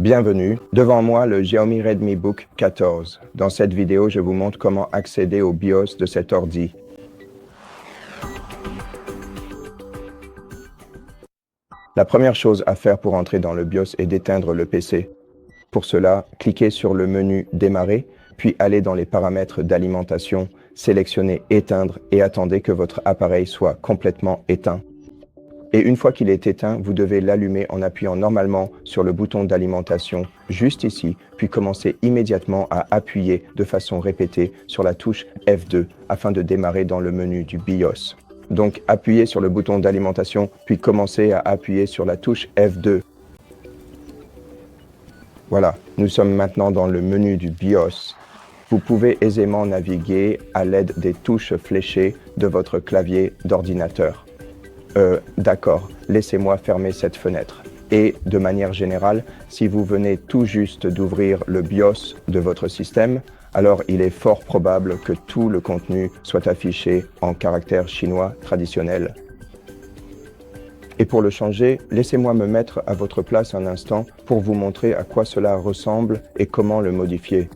Bienvenue, devant moi le Xiaomi Redmi Book 14. Dans cette vidéo, je vous montre comment accéder au BIOS de cet ordi. La première chose à faire pour entrer dans le BIOS est d'éteindre le PC. Pour cela, cliquez sur le menu Démarrer, puis allez dans les paramètres d'alimentation, sélectionnez Éteindre et attendez que votre appareil soit complètement éteint. Et une fois qu'il est éteint, vous devez l'allumer en appuyant normalement sur le bouton d'alimentation, juste ici, puis commencez immédiatement à appuyer de façon répétée sur la touche F2 afin de démarrer dans le menu du BIOS. Donc appuyez sur le bouton d'alimentation, puis commencez à appuyer sur la touche F2. Voilà, nous sommes maintenant dans le menu du BIOS. Vous pouvez aisément naviguer à l'aide des touches fléchées de votre clavier d'ordinateur. D'accord, laissez-moi fermer cette fenêtre. Et de manière générale, si vous venez tout juste d'ouvrir le BIOS de votre système, alors il est fort probable que tout le contenu soit affiché en caractère chinois traditionnel. Et pour le changer, laissez-moi me mettre à votre place un instant pour vous montrer à quoi cela ressemble et comment le modifier.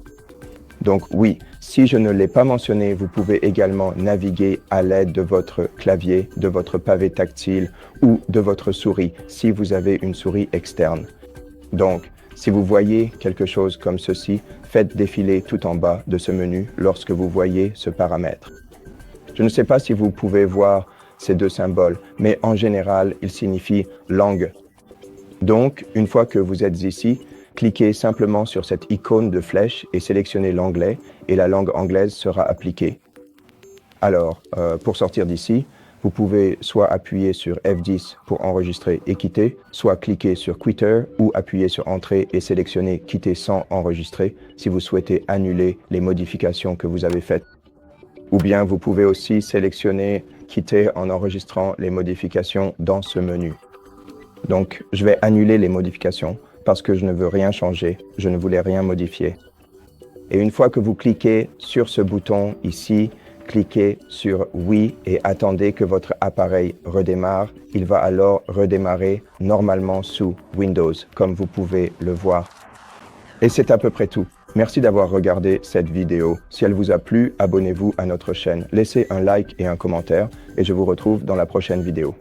Donc oui, si je ne l'ai pas mentionné, vous pouvez également naviguer à l'aide de votre clavier, de votre pavé tactile ou de votre souris si vous avez une souris externe. Donc, si vous voyez quelque chose comme ceci, faites défiler tout en bas de ce menu lorsque vous voyez ce paramètre. Je ne sais pas si vous pouvez voir ces deux symboles, mais en général, ils signifient langue. Donc, une fois que vous êtes ici, cliquez simplement sur cette icône de flèche et sélectionnez l'anglais et la langue anglaise sera appliquée. Alors, pour sortir d'ici, vous pouvez soit appuyer sur F10 pour enregistrer et quitter, soit cliquer sur Quitter ou appuyer sur Entrée et sélectionner Quitter sans enregistrer si vous souhaitez annuler les modifications que vous avez faites. Ou bien vous pouvez aussi sélectionner Quitter en enregistrant les modifications dans ce menu. Donc, je vais annuler les modifications parce que je ne veux rien changer, je ne voulais rien modifier. Et une fois que vous cliquez sur ce bouton ici, cliquez sur Oui et attendez que votre appareil redémarre. Il va alors redémarrer normalement sous Windows, comme vous pouvez le voir. Et c'est à peu près tout. Merci d'avoir regardé cette vidéo. Si elle vous a plu, abonnez-vous à notre chaîne. Laissez un like et un commentaire et je vous retrouve dans la prochaine vidéo.